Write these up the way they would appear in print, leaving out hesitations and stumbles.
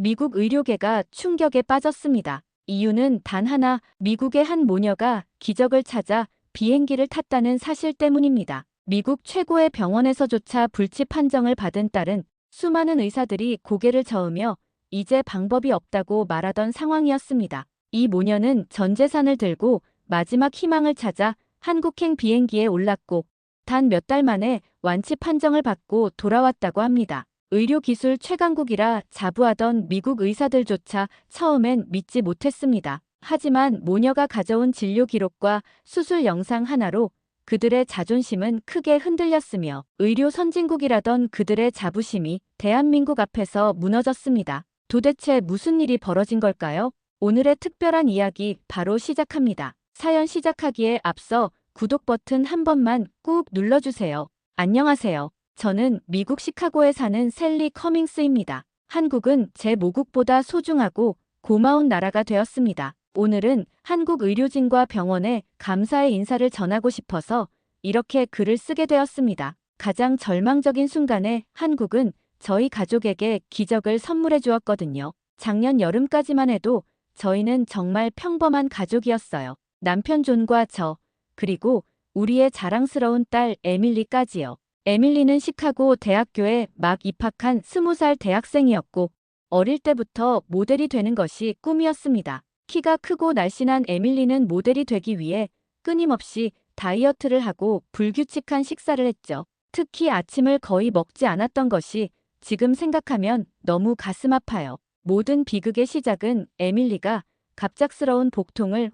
미국 의료계가 충격에 빠졌습니다. 이유는 단 하나, 미국의 한 모녀가 기적을 찾아 비행기를 탔다는 사실 때문입니다. 미국 최고의 병원에서조차 불치 판정을 받은 딸은 수많은 의사들이 고개를 저으며 이제 방법이 없다고 말하던 상황이었습니다. 이 모녀는 전 재산을 들고 마지막 희망을 찾아 한국행 비행기에 올랐고 단 몇 달 만에 완치 판정을 받고 돌아왔다고 합니다. 의료기술 최강국이라 자부하던 미국 의사들조차 처음엔 믿지 못했습니다. 하지만 모녀가 가져온 진료 기록과 수술 영상 하나로 그들의 자존심은 크게 흔들렸으며 의료 선진국이라던 그들의 자부심이 대한민국 앞에서 무너졌습니다. 도대체 무슨 일이 벌어진 걸까요? 오늘의 특별한 이야기 바로 시작합니다. 사연 시작하기에 앞서 구독 버튼 한 번만 꾹 눌러주세요. 안녕하세요. 저는 미국 시카고에 사는 셀리 커밍스입니다. 한국은 제 모국보다 소중하고 고마운 나라가 되었습니다. 오늘은 한국 의료진과 병원에 감사의 인사를 전하고 싶어서 이렇게 글을 쓰게 되었습니다. 가장 절망적인 순간에 한국은 저희 가족에게 기적을 선물해 주었거든요. 작년 여름까지만 해도 저희는 정말 평범한 가족이었어요. 남편 존과 저, 그리고 우리의 자랑스러운 딸 에밀리까지요. 에밀리는 시카고 대학교에 막 입학한 20살 대학생이었고 어릴 때부터 모델이 되는 것이 꿈이었습니다. 키가 크고 날씬한 에밀리는 모델이 되기 위해 끊임없이 다이어트를 하고 불규칙한 식사를 했죠. 특히 아침을 거의 먹지 않았던 것이 지금 생각하면 너무 가슴 아파요. 모든 비극의 시작은 에밀리가 갑작스러운 복통을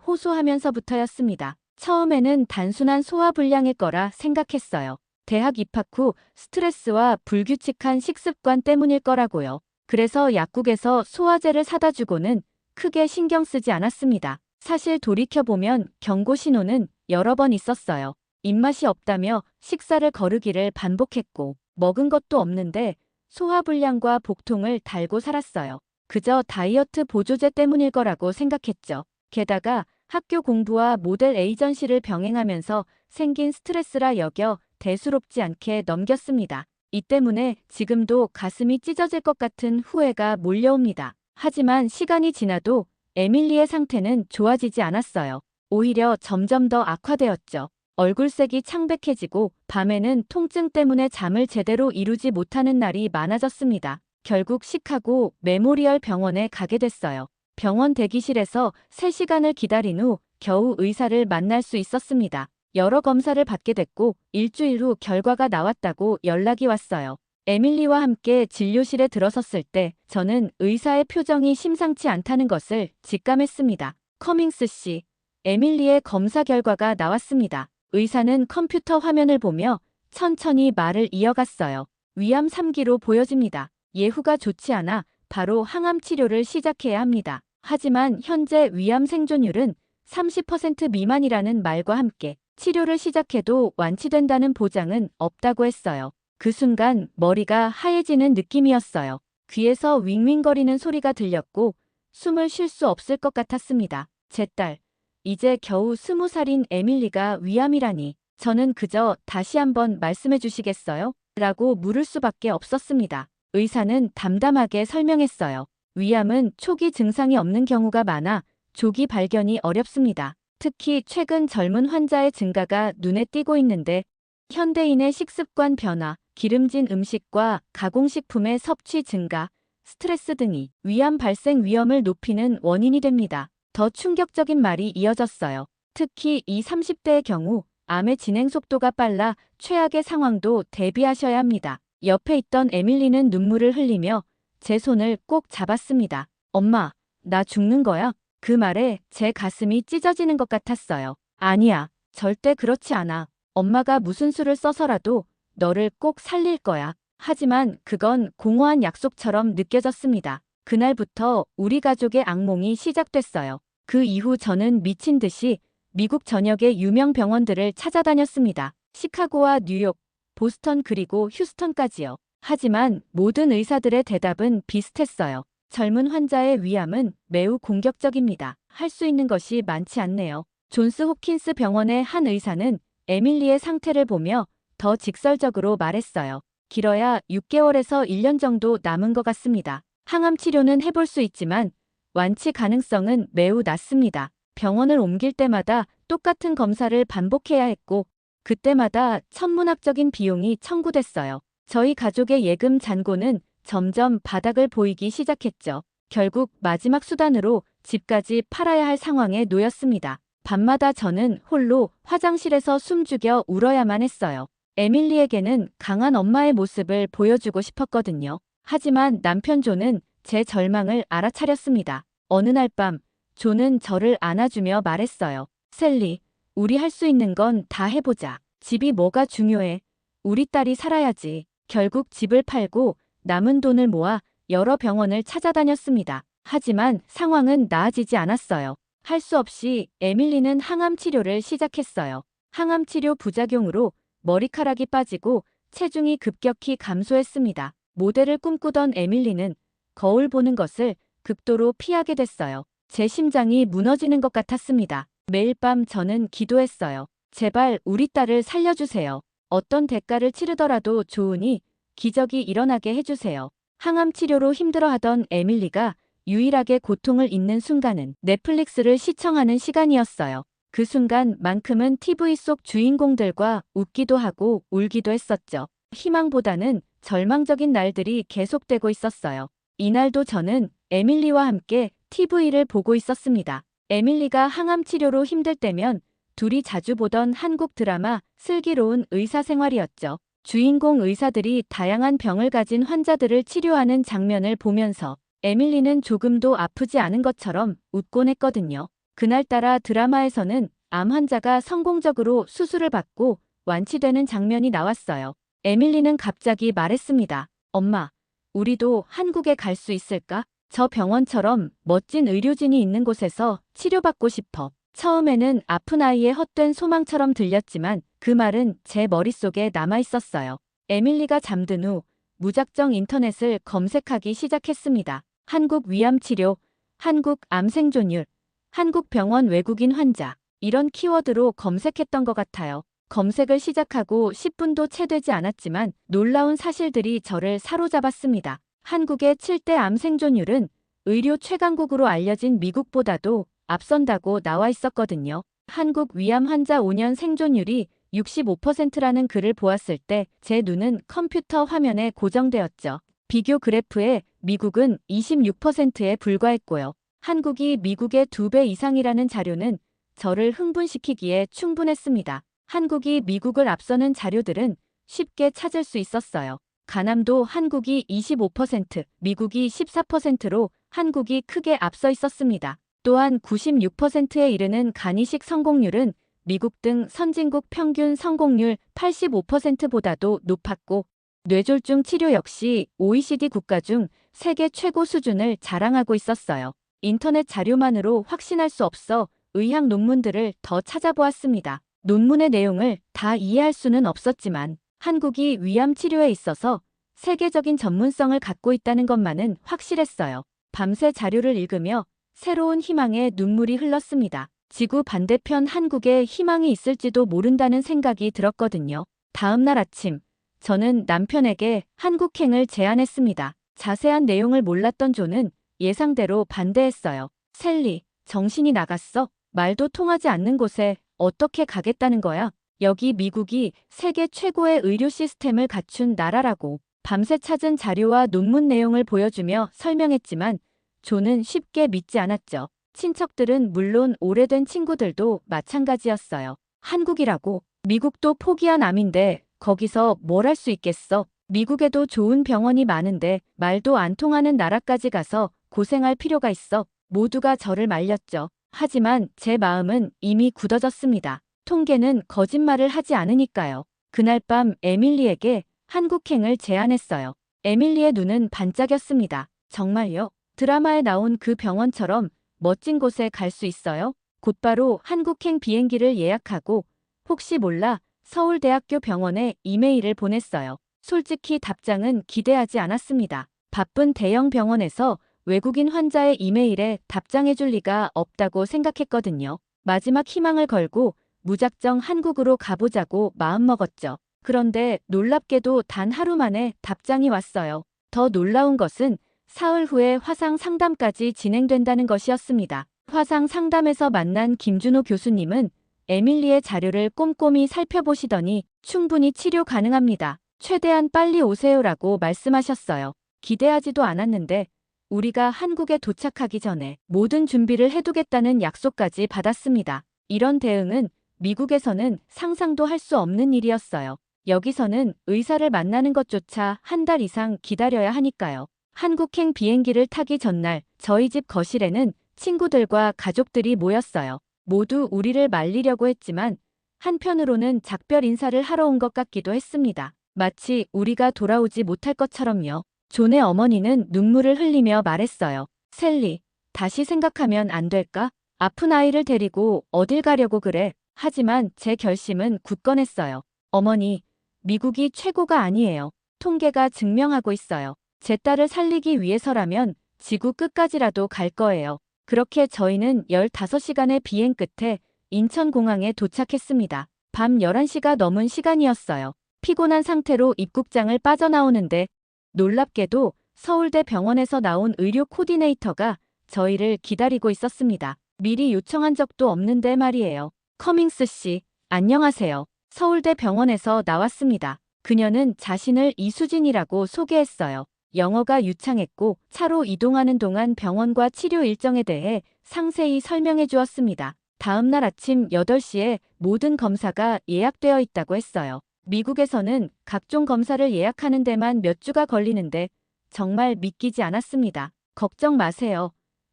호소하면서부터였습니다. 처음에는 단순한 소화불량일 거라 생각했어요. 대학 입학 후 스트레스와 불규칙한 식습관 때문일 거라고요. 그래서 약국에서 소화제를 사다 주고는 크게 신경 쓰지 않았습니다. 사실 돌이켜보면 경고 신호는 여러 번 있었어요. 입맛이 없다며 식사를 거르기를 반복했고 먹은 것도 없는데 소화불량과 복통을 달고 살았어요. 그저 다이어트 보조제 때문일 거라고 생각했죠. 게다가 학교 공부와 모델 에이전시를 병행하면서 생긴 스트레스라 여겨 대수롭지 않게 넘겼습니다. 이 때문에 지금도 가슴이 찢어질 것 같은 후회가 몰려옵니다. 하지만 시간이 지나도 에밀리의 상태는 좋아지지 않았어요. 오히려 점점 더 악화되었죠. 얼굴색이 창백해지고 밤에는 통증 때문에 잠을 제대로 이루지 못하는 날이 많아졌습니다. 결국 시카고 메모리얼 병원에 가게 됐어요. 병원 대기실에서 3시간을 기다린 후 겨우 의사를 만날 수 있었습니다. 여러 검사를 받게 됐고 일주일 후 결과가 나왔다고 연락이 왔어요. 에밀리와 함께 진료실에 들어섰을 때 저는 의사의 표정이 심상치 않다는 것을 직감했습니다. 커밍스 씨, 에밀리의 검사 결과가 나왔습니다. 의사는 컴퓨터 화면을 보며 천천히 말을 이어갔어요. 위암 3기로 보여집니다. 예후가 좋지 않아 바로 항암 치료를 시작해야 합니다. 하지만 현재 위암 생존율은 30% 미만이라는 말과 함께 치료를 시작해도 완치된다는 보장은 없다고 했어요. 그 순간 머리가 하얘지는 느낌이었어요. 귀에서 윙윙거리는 소리가 들렸고 숨을 쉴 수 없을 것 같았습니다. 제 딸, 이제 겨우 20살인 에밀리가 위암이라니. 저는 그저 다시 한번 말씀해 주시겠어요? 라고 물을 수밖에 없었습니다. 의사는 담담하게 설명했어요. 위암은 초기 증상이 없는 경우가 많아 조기 발견이 어렵습니다. 특히 최근 젊은 환자의 증가가 눈에 띄고 있는데 현대인의 식습관 변화, 기름진 음식과 가공식품의 섭취 증가, 스트레스 등이 위암 발생 위험을 높이는 원인이 됩니다. 더 충격적인 말이 이어졌어요. 특히 20, 30대의 경우 암의 진행 속도가 빨라 최악의 상황도 대비하셔야 합니다. 옆에 있던 에밀리는 눈물을 흘리며 제 손을 꼭 잡았습니다. 엄마, 나 죽는 거야? 그 말에 제 가슴이 찢어지는 것 같았어요. 아니야, 절대 그렇지 않아. 엄마가 무슨 수를 써서라도 너를 꼭 살릴 거야. 하지만 그건 공허한 약속처럼 느껴졌습니다. 그날부터 우리 가족의 악몽이 시작됐어요. 그 이후 저는 미친 듯이 미국 전역의 유명 병원들을 찾아다녔습니다. 시카고와 뉴욕, 보스턴 그리고 휴스턴까지요. 하지만 모든 의사들의 대답은 비슷했어요. 젊은 환자의 위암은 매우 공격적입니다. 할 수 있는 것이 많지 않네요. 존스 홉킨스 병원의 한 의사는 에밀리의 상태를 보며 더 직설적으로 말했어요. 길어야 6개월에서 1년 정도 남은 것 같습니다. 항암 치료는 해볼 수 있지만 완치 가능성은 매우 낮습니다. 병원을 옮길 때마다 똑같은 검사를 반복해야 했고 그때마다 천문학적인 비용이 청구됐어요. 저희 가족의 예금 잔고는 점점 바닥을 보이기 시작했죠. 결국 마지막 수단으로 집까지 팔아야 할 상황에 놓였습니다. 밤마다 저는 홀로 화장실에서 숨죽여 울어야만 했어요. 에밀리에게는 강한 엄마의 모습을 보여주고 싶었거든요. 하지만 남편 조는 제 절망을 알아차렸습니다. 어느 날 밤, 조는 저를 안아주며 말했어요. 셀리, 우리 할 수 있는 건 다 해보자. 집이 뭐가 중요해. 우리 딸이 살아야지. 결국 집을 팔고 남은 돈을 모아 여러 병원을 찾아다녔습니다. 하지만 상황은 나아지지 않았어요. 할 수 없이 에밀리는 항암 치료를 시작했어요. 항암 치료 부작용으로 머리카락이 빠지고 체중이 급격히 감소했습니다. 모델을 꿈꾸던 에밀리는 거울 보는 것을 극도로 피하게 됐어요. 제 심장이 무너지는 것 같았습니다. 매일 밤 저는 기도했어요. 제발 우리 딸을 살려주세요. 어떤 대가를 치르더라도 좋으니 기적이 일어나게 해주세요. 항암 치료로 힘들어하던 에밀리가 유일하게 고통을 잊는 순간은 넷플릭스를 시청하는 시간이었어요. 그 순간만큼은 TV 속 주인공들과 웃기도 하고 울기도 했었죠. 희망보다는 절망적인 날들이 계속되고 있었어요. 이날도 저는 에밀리와 함께 TV를 보고 있었습니다. 에밀리가 항암 치료로 힘들 때면 둘이 자주 보던 한국 드라마 슬기로운 의사생활이었죠. 주인공 의사들이 다양한 병을 가진 환자들을 치료하는 장면을 보면서 에밀리는 조금도 아프지 않은 것처럼 웃곤 했거든요. 그날따라 드라마에서는 암 환자가 성공적으로 수술을 받고 완치되는 장면이 나왔어요. 에밀리는 갑자기 말했습니다. 엄마, 우리도 한국에 갈 수 있을까? 저 병원처럼 멋진 의료진이 있는 곳에서 치료받고 싶어. 처음에는 아픈 아이의 헛된 소망처럼 들렸지만 그 말은 제 머릿속에 남아있었어요. 에밀리가 잠든 후 무작정 인터넷을 검색하기 시작했습니다. 한국 위암치료, 한국 암생존율, 한국 병원 외국인 환자 이런 키워드로 검색했던 것 같아요. 검색을 시작하고 10분도 채 되지 않았지만 놀라운 사실들이 저를 사로잡았습니다. 한국의 7대 암 생존율은 의료 최강국으로 알려진 미국보다도 앞선다고 나와 있었거든요. 한국 위암 환자 5년 생존율이 65%라는 글을 보았을 때 제 눈은 컴퓨터 화면에 고정되었죠. 비교 그래프에 미국은 26%에 불과했고요. 한국이 미국의 2배 이상이라는 자료는 저를 흥분시키기에 충분했습니다. 한국이 미국을 앞서는 자료들은 쉽게 찾을 수 있었어요. 가남도 한국이 25%, 미국이 14%로 한국이 크게 앞서 있었습니다. 또한 96%에 이르는 간이식 성공률은 미국 등 선진국 평균 성공률 85%보다도 높았고 뇌졸중 치료 역시 OECD 국가 중 세계 최고 수준을 자랑하고 있었어요. 인터넷 자료만으로 확신할 수 없어 의학 논문들을 더 찾아보았습니다. 논문의 내용을 다 이해할 수는 없었지만 한국이 위암 치료에 있어서 세계적인 전문성을 갖고 있다는 것만은 확실했어요. 밤새 자료를 읽으며 새로운 희망의 눈물이 흘렀습니다. 지구 반대편 한국에 희망이 있을지도 모른다는 생각이 들었거든요. 다음 날 아침, 저는 남편에게 한국행을 제안했습니다. 자세한 내용을 몰랐던 조는 예상대로 반대했어요. 셀리, 정신이 나갔어? 말도 통하지 않는 곳에 어떻게 가겠다는 거야? 여기 미국이 세계 최고의 의료 시스템을 갖춘 나라라고. 밤새 찾은 자료와 논문 내용을 보여주며 설명했지만 조는 쉽게 믿지 않았죠. 친척들은 물론 오래된 친구들도 마찬가지였어요. 한국이라고? 미국도 포기한 암인데 거기서 뭘 할 수 있겠어? 미국에도 좋은 병원이 많은데 말도 안 통하는 나라까지 가서 고생할 필요가 있어. 모두가 저를 말렸죠. 하지만 제 마음은 이미 굳어졌습니다. 통계는 거짓말을 하지 않으니까요. 그날 밤 에밀리에게 한국행을 제안했어요. 에밀리의 눈은 반짝였습니다. 정말요? 드라마에 나온 그 병원처럼 멋진 곳에 갈 수 있어요? 곧바로 한국행 비행기를 예약하고 혹시 몰라 서울대학교 병원에 이메일을 보냈어요. 솔직히 답장은 기대하지 않았습니다. 바쁜 대형 병원에서 외국인 환자의 이메일에 답장해줄 리가 없다고 생각했거든요. 마지막 희망을 걸고 무작정 한국으로 가보자고 마음먹었죠. 그런데 놀랍게도 단 하루 만에 답장이 왔어요. 더 놀라운 것은 사흘 후에 화상 상담까지 진행된다는 것이었습니다. 화상 상담에서 만난 김준호 교수님은 에밀리의 자료를 꼼꼼히 살펴보시더니 충분히 치료 가능합니다. 최대한 빨리 오세요라고 말씀하셨어요. 기대하지도 않았는데 우리가 한국에 도착하기 전에 모든 준비를 해두겠다는 약속까지 받았습니다. 이런 대응은 미국에서는 상상도 할 수 없는 일이었어요. 여기서는 의사를 만나는 것조차 한 달 이상 기다려야 하니까요. 한국행 비행기를 타기 전날 저희 집 거실에는 친구들과 가족들이 모였어요. 모두 우리를 말리려고 했지만 한편으로는 작별 인사를 하러 온 것 같기도 했습니다. 마치 우리가 돌아오지 못할 것처럼요. 존의 어머니는 눈물을 흘리며 말했어요. 셀리, 다시 생각하면 안 될까? 아픈 아이를 데리고 어딜 가려고 그래? 하지만 제 결심은 굳건했어요. 어머니, 미국이 최고가 아니에요. 통계가 증명하고 있어요. 제 딸을 살리기 위해서라면 지구 끝까지라도 갈 거예요. 그렇게 저희는 15시간의 비행 끝에 인천공항에 도착했습니다. 밤 11시가 넘은 시간이었어요. 피곤한 상태로 입국장을 빠져나오는데 놀랍게도 서울대 병원에서 나온 의료 코디네이터가 저희를 기다리고 있었습니다. 미리 요청한 적도 없는데 말이에요. 커밍스 씨, 안녕하세요. 서울대 병원에서 나왔습니다. 그녀는 자신을 이수진이라고 소개했어요. 영어가 유창했고 차로 이동하는 동안 병원과 치료 일정에 대해 상세히 설명해 주었습니다. 다음 날 아침 8시에 모든 검사가 예약되어 있다고 했어요. 미국에서는 각종 검사를 예약하는 데만 몇 주가 걸리는데 정말 믿기지 않았습니다. 걱정 마세요.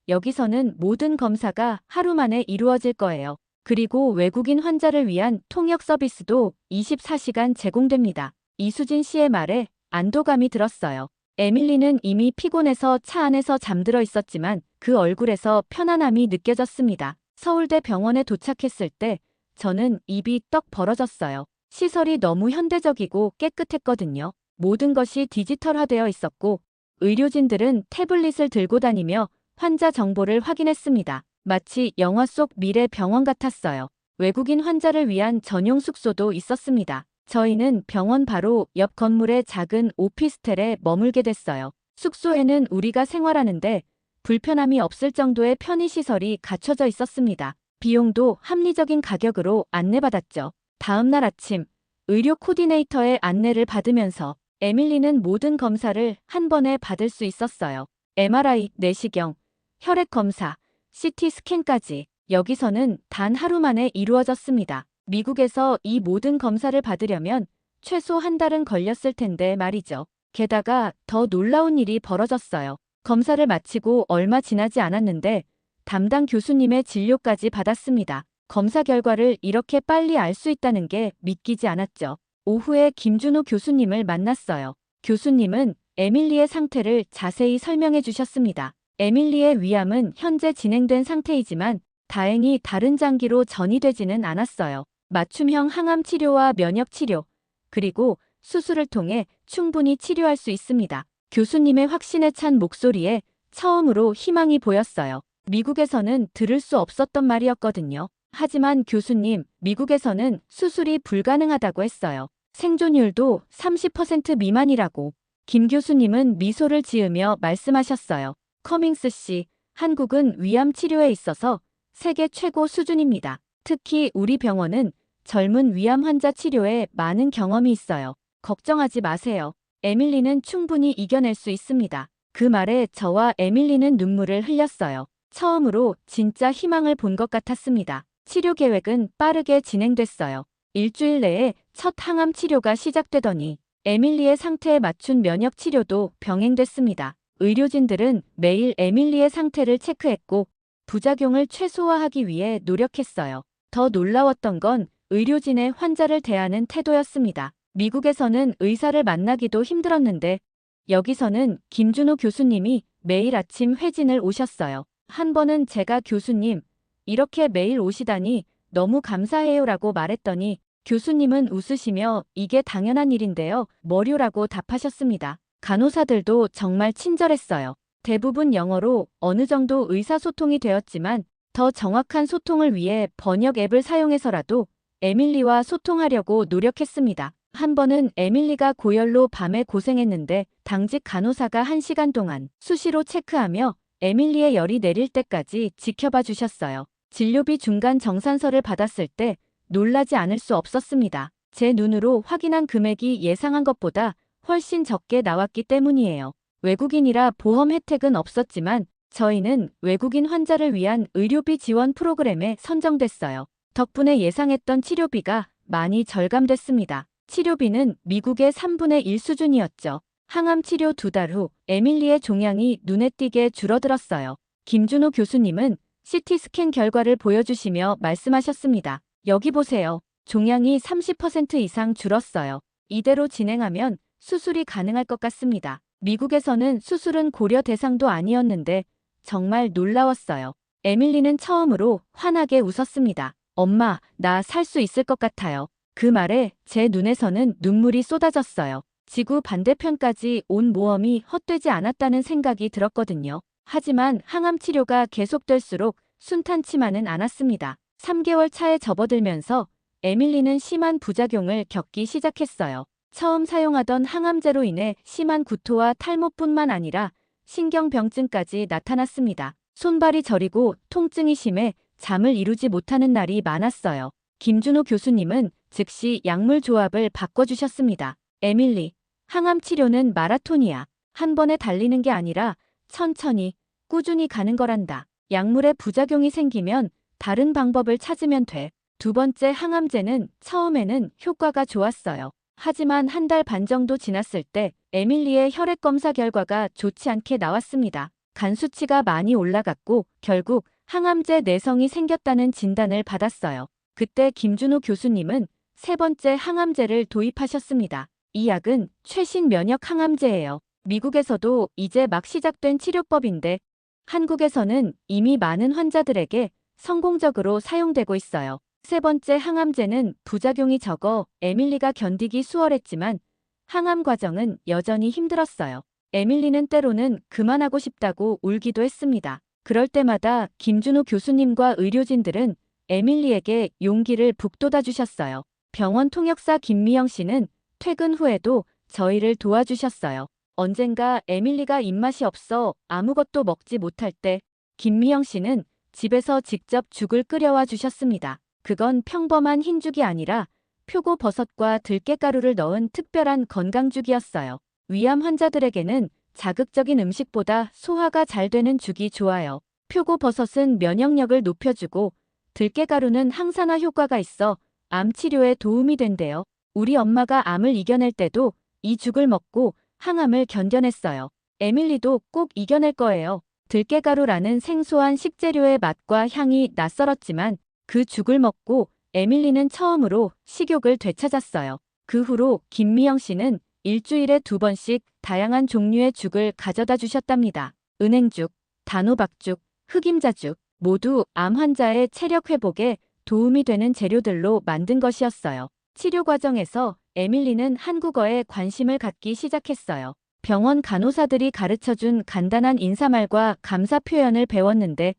여기서는 모든 검사가 하루 만에 이루어질 거예요. 그리고 외국인 환자를 위한 통역 서비스도 24시간 제공됩니다. 이수진 씨의 말에 안도감이 들었어요. 에밀리는 이미 피곤해서 차 안에서 잠들어 있었지만 그 얼굴에서 편안함이 느껴졌습니다. 서울대 병원에 도착했을 때 저는 입이 떡 벌어졌어요. 시설이 너무 현대적이고 깨끗했거든요. 모든 것이 디지털화되어 있었고 의료진들은 태블릿을 들고 다니며 환자 정보를 확인했습니다. 마치 영화 속 미래 병원 같았어요. 외국인 환자를 위한 전용 숙소도 있었습니다. 저희는 병원 바로 옆 건물의 작은 오피스텔에 머물게 됐어요. 숙소에는 우리가 생활하는데 불편함이 없을 정도의 편의시설이 갖춰져 있었습니다. 비용도 합리적인 가격으로 안내받았죠. 다음 날 아침, 의료 코디네이터의 안내를 받으면서 에밀리는 모든 검사를 한 번에 받을 수 있었어요. MRI, 내시경, 혈액 검사, CT 스캔까지 여기서는 단 하루 만에 이루어졌습니다. 미국에서 이 모든 검사를 받으려면 최소 한 달은 걸렸을 텐데 말이죠. 게다가 더 놀라운 일이 벌어졌어요. 검사를 마치고 얼마 지나지 않았는데 담당 교수님의 진료까지 받았습니다. 검사 결과를 이렇게 빨리 알 수 있다는 게 믿기지 않았죠. 오후에 김준호 교수님을 만났어요. 교수님은 에밀리의 상태를 자세히 설명해 주셨습니다. 에밀리의 위암은 현재 진행된 상태이지만 다행히 다른 장기로 전이되지는 않았어요. 맞춤형 항암 치료와 면역 치료, 그리고 수술을 통해 충분히 치료할 수 있습니다. 교수님의 확신에 찬 목소리에 처음으로 희망이 보였어요. 미국에서는 들을 수 없었던 말이었거든요. 하지만 교수님, 미국에서는 수술이 불가능하다고 했어요. 생존율도 30% 미만이라고. 김 교수님은 미소를 지으며 말씀하셨어요. 커밍스 씨, 한국은 위암 치료에 있어서 세계 최고 수준입니다. 특히 우리 병원은 젊은 위암 환자 치료에 많은 경험이 있어요. 걱정하지 마세요. 에밀리는 충분히 이겨낼 수 있습니다. 그 말에 저와 에밀리는 눈물을 흘렸어요. 처음으로 진짜 희망을 본 것 같았습니다. 치료 계획은 빠르게 진행됐어요. 일주일 내에 첫 항암 치료가 시작되더니 에밀리의 상태에 맞춘 면역 치료도 병행됐습니다. 의료진들은 매일 에밀리의 상태를 체크했고 부작용을 최소화하기 위해 노력했어요. 더 놀라웠던 건 의료진의 환자를 대하는 태도였습니다. 미국에서는 의사를 만나기도 힘들었는데 여기서는 김준호 교수님이 매일 아침 회진을 오셨어요. 한 번은 제가 교수님, 이렇게 매일 오시다니 너무 감사해요라고 말했더니 교수님은 웃으시며 이게 당연한 일인데요. 뭐료라고 답하셨습니다. 간호사들도 정말 친절했어요. 대부분 영어로 어느 정도 의사소통이 되었지만 더 정확한 소통을 위해 번역 앱을 사용해서라도 에밀리와 소통하려고 노력했습니다. 한 번은 에밀리가 고열로 밤에 고생했는데 당직 간호사가 1시간 동안 수시로 체크하며 에밀리의 열이 내릴 때까지 지켜봐 주셨어요. 진료비 중간 정산서를 받았을 때 놀라지 않을 수 없었습니다. 제 눈으로 확인한 금액이 예상한 것보다 훨씬 적게 나왔기 때문이에요. 외국인이라 보험 혜택은 없었지만 저희는 외국인 환자를 위한 의료비 지원 프로그램에 선정됐어요. 덕분에 예상했던 치료비가 많이 절감됐습니다. 치료비는 미국의 3분의 1 수준이었죠. 항암 치료 2달 후 에밀리의 종양이 눈에 띄게 줄어들었어요. 김준호 교수님은 CT 스캔 결과를 보여주시며 말씀하셨습니다. 여기 보세요. 종양이 30% 이상 줄었어요. 이대로 진행하면 수술이 가능할 것 같습니다. 미국에서는 수술은 고려 대상도 아니었는데 정말 놀라웠어요. 에밀리는 처음으로 환하게 웃었습니다. 엄마, 나 살 수 있을 것 같아요. 그 말에 제 눈에서는 눈물이 쏟아졌어요. 지구 반대편까지 온 모험이 헛되지 않았다는 생각이 들었거든요. 하지만 항암 치료가 계속될수록 순탄치만은 않았습니다. 3개월 차에 접어들면서 에밀리는 심한 부작용을 겪기 시작했어요. 처음 사용하던 항암제로 인해 심한 구토와 탈모뿐만 아니라 신경병증까지 나타났습니다. 손발이 저리고 통증이 심해 잠을 이루지 못하는 날이 많았어요. 김준호 교수님은 즉시 약물 조합을 바꿔주셨습니다. 에밀리, 항암 치료는 마라톤이야. 한 번에 달리는 게 아니라 천천히, 꾸준히 가는 거란다. 약물에 부작용이 생기면 다른 방법을 찾으면 돼. 두 번째 항암제는 처음에는 효과가 좋았어요. 하지만 1달 반 정도 지났을 때 에밀리의 혈액 검사 결과가 좋지 않게 나왔습니다. 간 수치가 많이 올라갔고 결국 항암제 내성이 생겼다는 진단을 받았어요. 그때 김준호 교수님은 3번째 항암제를 도입하셨습니다. 이 약은 최신 면역 항암제예요. 미국에서도 이제 막 시작된 치료법인데 한국에서는 이미 많은 환자들에게 성공적으로 사용되고 있어요. 3번째 항암제는 부작용이 적어 에밀리가 견디기 수월했지만 항암 과정은 여전히 힘들었어요. 에밀리는 때로는 그만하고 싶다고 울기도 했습니다. 그럴 때마다 김준호 교수님과 의료진들은 에밀리에게 용기를 북돋아 주셨어요. 병원 통역사 김미영 씨는 퇴근 후에도 저희를 도와주셨어요. 언젠가 에밀리가 입맛이 없어 아무것도 먹지 못할 때 김미영 씨는 집에서 직접 죽을 끓여와 주셨습니다. 그건 평범한 흰죽이 아니라 표고버섯과 들깨가루를 넣은 특별한 건강죽이었어요. 위암 환자들에게는 자극적인 음식보다 소화가 잘 되는 죽이 좋아요. 표고버섯은 면역력을 높여주고 들깨가루는 항산화 효과가 있어 암 치료에 도움이 된대요. 우리 엄마가 암을 이겨낼 때도 이 죽을 먹고 항암을 견뎌냈어요. 에밀리도 꼭 이겨낼 거예요. 들깨가루라는 생소한 식재료의 맛과 향이 낯설었지만 그 죽을 먹고 에밀리는 처음으로 식욕을 되찾았어요. 그 후로 김미영 씨는 일주일에 2번씩 다양한 종류의 죽을 가져다 주셨답니다. 은행죽, 단호박죽, 흑임자죽 모두 암 환자의 체력 회복에 도움이 되는 재료들로 만든 것이었어요. 치료 과정에서 에밀리는 한국어에 관심을 갖기 시작했어요. 병원 간호사들이 가르쳐준 간단한 인사말과 감사 표현을 배웠는데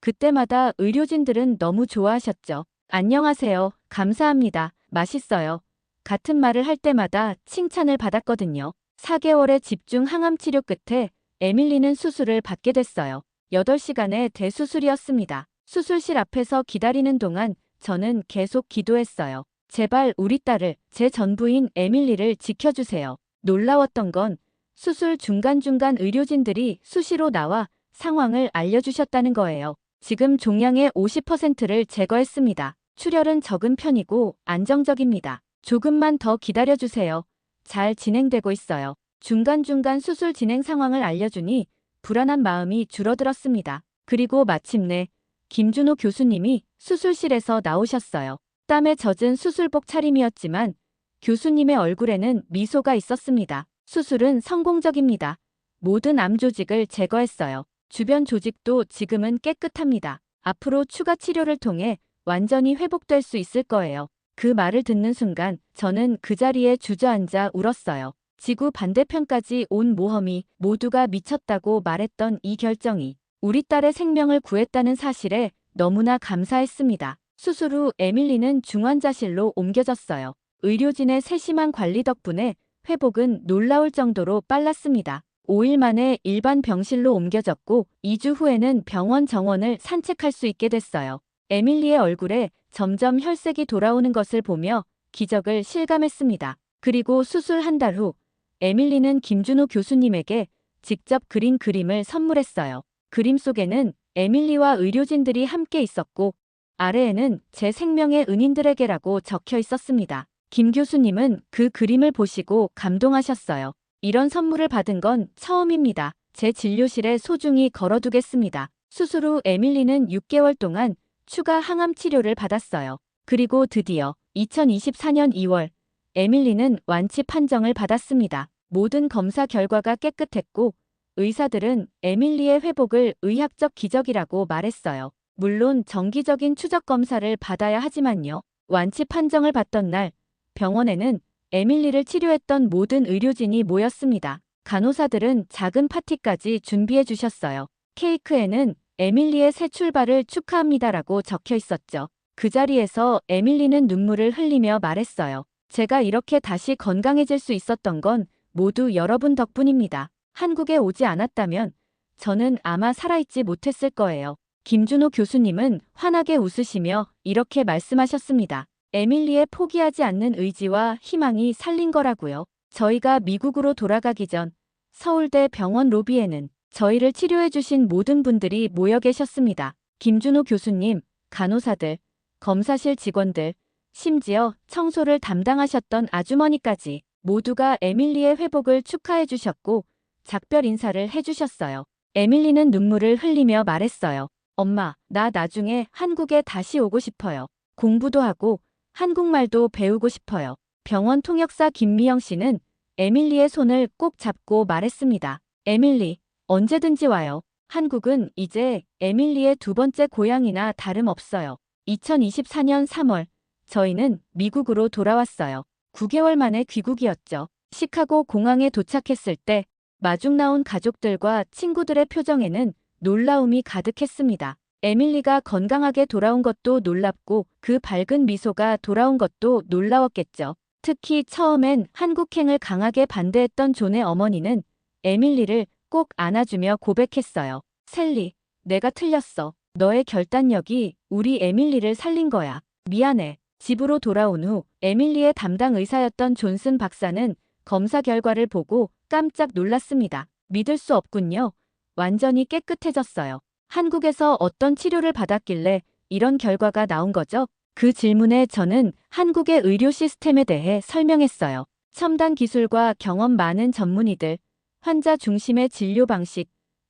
그때마다 의료진들은 너무 좋아하셨죠. 안녕하세요. 감사합니다. 맛있어요. 같은 말을 할 때마다 칭찬을 받았거든요. 4개월의 집중 항암 치료 끝에 에밀리는 수술을 받게 됐어요. 8시간의 대수술이었습니다. 수술실 앞에서 기다리는 동안 저는 계속 기도했어요. 제발 우리 딸을, 제 전부인 에밀리를 지켜주세요. 놀라웠던 건 수술 중간중간 의료진들이 수시로 나와 상황을 알려주셨다는 거예요. 지금 종양의 50%를 제거했습니다. 출혈은 적은 편이고 안정적입니다. 조금만 더 기다려주세요. 잘 진행되고 있어요. 중간중간 수술 진행 상황을 알려주니 불안한 마음이 줄어들었습니다. 그리고 마침내 김준호 교수님이 수술실에서 나오셨어요. 땀에 젖은 수술복 차림이었지만 교수님의 얼굴에는 미소가 있었습니다. 수술은 성공적입니다. 모든 암 조직을 제거했어요. 주변 조직도 지금은 깨끗합니다. 앞으로 추가 치료를 통해 완전히 회복될 수 있을 거예요. 그 말을 듣는 순간 저는 그 자리에 주저앉아 울었어요. 지구 반대편까지 온 모험이 모두가 미쳤다고 말했던 이 결정이 우리 딸의 생명을 구했다는 사실에 너무나 감사했습니다. 수술 후 에밀리는 중환자실로 옮겨졌어요. 의료진의 세심한 관리 덕분에 회복은 놀라울 정도로 빨랐습니다. 5일 만에 일반 병실로 옮겨졌고 2주 후에는 병원 정원을 산책할 수 있게 됐어요. 에밀리의 얼굴에 점점 혈색이 돌아오는 것을 보며 기적을 실감했습니다. 그리고 수술 한 달 후 에밀리는 김준호 교수님에게 직접 그린 그림을 선물했어요. 그림 속에는 에밀리와 의료진들이 함께 있었고 아래에는 제 생명의 은인들에게라고 적혀 있었습니다. 김 교수님은 그 그림을 보시고 감동하셨어요. 이런 선물을 받은 건 처음입니다. 제 진료실에 소중히 걸어두겠습니다. 수술 후 에밀리는 6개월 동안 추가 항암 치료를 받았어요. 그리고 드디어 2024년 2월 에밀리는 완치 판정을 받았습니다. 모든 검사 결과가 깨끗했고 의사들은 에밀리의 회복을 의학적 기적이라고 말했어요. 물론 정기적인 추적 검사를 받아야 하지만요. 완치 판정을 받던 날 병원에는 에밀리를 치료했던 모든 의료진이 모였습니다. 간호사들은 작은 파티까지 준비해 주셨어요. 케이크에는 에밀리의 새 출발을 축하합니다라고 적혀 있었죠. 그 자리에서 에밀리는 눈물을 흘리며 말했어요. 제가 이렇게 다시 건강해질 수 있었던 건 모두 여러분 덕분입니다. 한국에 오지 않았다면 저는 아마 살아있지 못했을 거예요. 김준호 교수님은 환하게 웃으시며 이렇게 말씀하셨습니다. 에밀리의 포기하지 않는 의지와 희망이 살린 거라고요. 저희가 미국으로 돌아가기 전 서울대 병원 로비에는 저희를 치료해 주신 모든 분들이 모여 계셨습니다. 김준호 교수님, 간호사들, 검사실 직원들, 심지어 청소를 담당하셨던 아주머니까지 모두가 에밀리의 회복을 축하해 주셨고 작별 인사를 해주셨어요. 에밀리는 눈물을 흘리며 말했어요. 엄마, 나 나중에 한국에 다시 오고 싶어요. 공부도 하고 한국말도 배우고 싶어요. 병원 통역사 김미영 씨는 에밀리의 손을 꼭 잡고 말했습니다. 에밀리, 언제든지 와요. 한국은 이제 에밀리의 두 번째 고향이나 다름없어요. 2024년 3월, 저희는 미국으로 돌아왔어요. 9개월 만에 귀국이었죠. 시카고 공항에 도착했을 때 마중 나온 가족들과 친구들의 표정에는 놀라움이 가득했습니다. 에밀리가 건강하게 돌아온 것도 놀랍고 그 밝은 미소가 돌아온 것도 놀라웠겠죠. 특히 처음엔 한국행을 강하게 반대했던 존의 어머니는 에밀리를 꼭 안아주며 고백했어요. 셀리, 내가 틀렸어. 너의 결단력이 우리 에밀리를 살린 거야. 미안해. 집으로 돌아온 후 에밀리의 담당 의사였던 존슨 박사는 검사 결과를 보고 깜짝 놀랐습니다. 믿을 수 없군요. 완전히 깨끗해졌어요. 한국에서 어떤 치료를 받았길래 이런 결과가 나온 거죠? 그 질문에 저는 한국의 의료 시스템에 대해 설명했어요. 첨단 기술과 경험 많은 전문의들, 환자 중심의 진료 방식,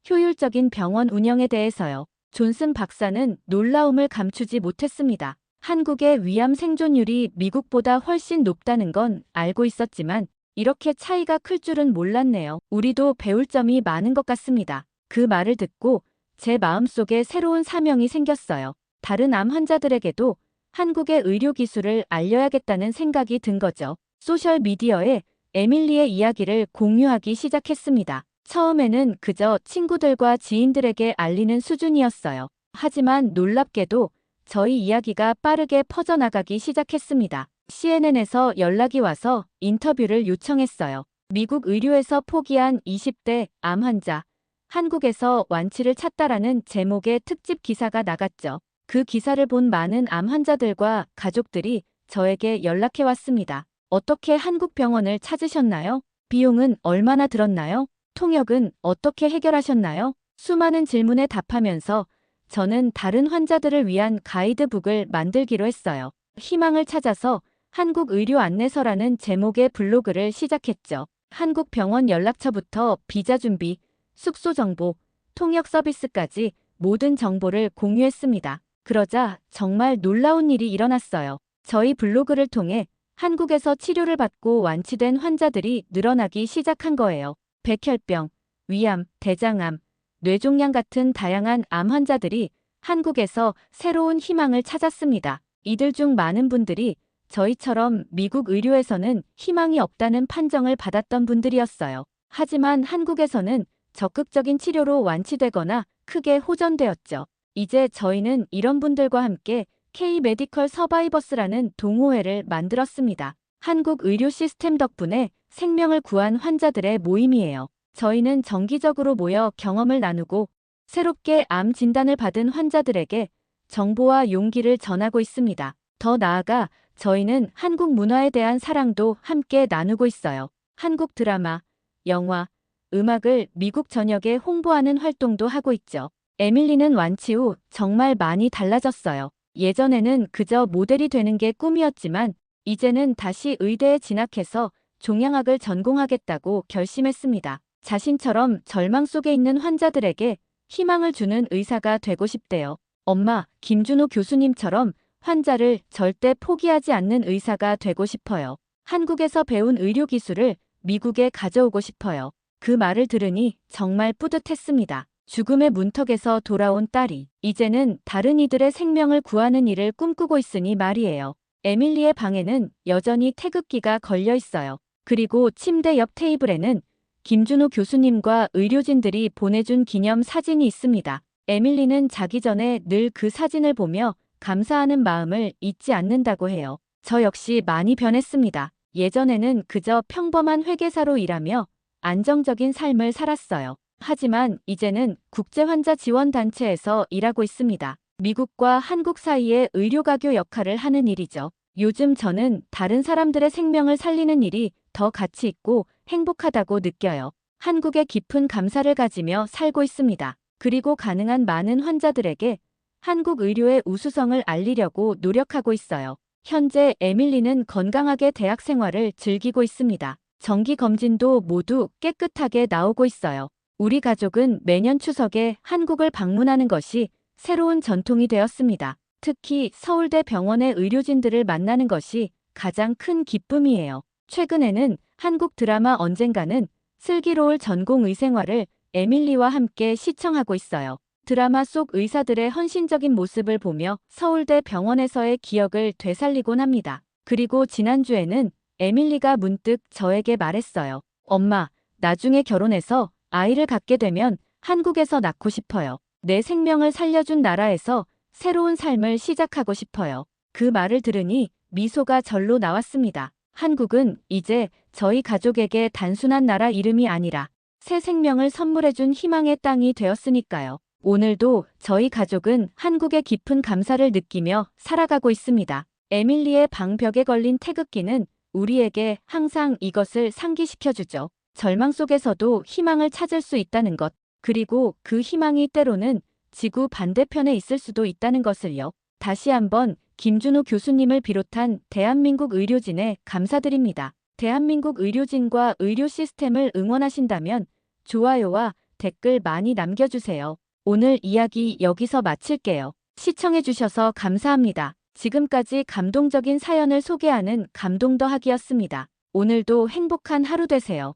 효율적인 병원 운영에 대해서요. 존슨 박사는 놀라움을 감추지 못했습니다. 한국의 위암 생존율이 미국보다 훨씬 높다는 건 알고 있었지만 이렇게 차이가 클 줄은 몰랐네요. 우리도 배울 점이 많은 것 같습니다. 그 말을 듣고 제 마음속에 새로운 사명이 생겼어요. 다른 암 환자들에게도 한국의 의료 기술을 알려야겠다는 생각이 든 거죠. 소셜미디어에 에밀리의 이야기를 공유하기 시작했습니다. 처음에는 그저 친구들과 지인들에게 알리는 수준이었어요. 하지만 놀랍게도 저희 이야기가 빠르게 퍼져나가기 시작했습니다. CNN에서 연락이 와서 인터뷰를 요청했어요. 미국 의료에서 포기한 20대 암 환자, 한국에서 완치를 찾다라는 제목의 특집 기사가 나갔죠. 그 기사를 본 많은 암 환자들과 가족들이 저에게 연락해 왔습니다. 어떻게 한국 병원을 찾으셨나요? 비용은 얼마나 들었나요? 통역은 어떻게 해결하셨나요? 수많은 질문에 답하면서 저는 다른 환자들을 위한 가이드북을 만들기로 했어요. 희망을 찾아서 한국 의료 안내서라는 제목의 블로그를 시작했죠. 한국 병원 연락처부터 비자 준비, 숙소 정보, 통역 서비스까지 모든 정보를 공유했습니다. 그러자 정말 놀라운 일이 일어났어요. 저희 블로그를 통해 한국에서 치료를 받고 완치된 환자들이 늘어나기 시작한 거예요. 백혈병, 위암, 대장암, 뇌종양 같은 다양한 암 환자들이 한국에서 새로운 희망을 찾았습니다. 이들 중 많은 분들이 저희처럼 미국 의료에서는 희망이 없다는 판정을 받았던 분들이었어요. 하지만 한국에서는 적극적인 치료로 완치되거나 크게 호전되었죠. 이제 저희는 이런 분들과 함께 K-메디컬 서바이버스라는 동호회를 만들었습니다. 한국 의료 시스템 덕분에 생명을 구한 환자들의 모임이에요. 저희는 정기적으로 모여 경험을 나누고 새롭게 암 진단을 받은 환자들에게 정보와 용기를 전하고 있습니다. 더 나아가 저희는 한국 문화에 대한 사랑도 함께 나누고 있어요. 한국 드라마, 영화, 음악을 미국 전역에 홍보하는 활동도 하고 있죠. 에밀리는 완치 후 정말 많이 달라졌어요. 예전에는 그저 모델이 되는 게 꿈이었지만 이제는 다시 의대에 진학해서 종양학을 전공하겠다고 결심했습니다. 자신처럼 절망 속에 있는 환자들에게 희망을 주는 의사가 되고 싶대요. 엄마, 김준호 교수님처럼 환자를 절대 포기하지 않는 의사가 되고 싶어요. 한국에서 배운 의료 기술을 미국에 가져오고 싶어요. 그 말을 들으니 정말 뿌듯했습니다. 죽음의 문턱에서 돌아온 딸이 이제는 다른 이들의 생명을 구하는 일을 꿈꾸고 있으니 말이에요. 에밀리의 방에는 여전히 태극기가 걸려 있어요. 그리고 침대 옆 테이블에는 김준호 교수님과 의료진들이 보내준 기념 사진이 있습니다. 에밀리는 자기 전에 늘 그 사진을 보며 감사하는 마음을 잊지 않는다고 해요. 저 역시 많이 변했습니다. 예전에는 그저 평범한 회계사로 일하며 안정적인 삶을 살았어요. 하지만 이제는 국제환자지원단체에서 일하고 있습니다. 미국과 한국 사이의 의료가교 역할을 하는 일이죠. 요즘 저는 다른 사람들의 생명을 살리는 일이 더 가치 있고 행복하다고 느껴요. 한국에 깊은 감사를 가지며 살고 있습니다. 그리고 가능한 많은 환자들에게 한국 의료의 우수성을 알리려고 노력하고 있어요. 현재 에밀리는 건강하게 대학 생활을 즐기고 있습니다. 정기 검진도 모두 깨끗하게 나오고 있어요. 우리 가족은 매년 추석에 한국을 방문하는 것이 새로운 전통이 되었습니다. 특히 서울대 병원의 의료진들을 만나는 것이 가장 큰 기쁨이에요. 최근에는 한국 드라마 언젠가는 슬기로울 전공의 생활을 에밀리와 함께 시청하고 있어요. 드라마 속 의사들의 헌신적인 모습을 보며 서울대 병원에서의 기억을 되살리곤 합니다. 그리고 지난주에는 에밀리가 문득 저에게 말했어요. 엄마, 나중에 결혼해서 아이를 갖게 되면 한국에서 낳고 싶어요. 내 생명을 살려준 나라에서 새로운 삶을 시작하고 싶어요. 그 말을 들으니 미소가 절로 나왔습니다. 한국은 이제 저희 가족에게 단순한 나라 이름이 아니라 새 생명을 선물해준 희망의 땅이 되었으니까요. 오늘도 저희 가족은 한국의 깊은 감사를 느끼며 살아가고 있습니다. 에밀리의 방벽에 걸린 태극기는 우리에게 항상 이것을 상기시켜주죠. 절망 속에서도 희망을 찾을 수 있다는 것, 그리고 그 희망이 때로는 지구 반대편에 있을 수도 있다는 것을요. 다시 한번 김준호 교수님을 비롯한 대한민국 의료진에 감사드립니다. 대한민국 의료진과 의료 시스템을 응원하신다면 좋아요와 댓글 많이 남겨주세요. 오늘 이야기 여기서 마칠게요. 시청해주셔서 감사합니다. 지금까지 감동적인 사연을 소개하는 감동 더하기였습니다. 오늘도 행복한 하루 되세요.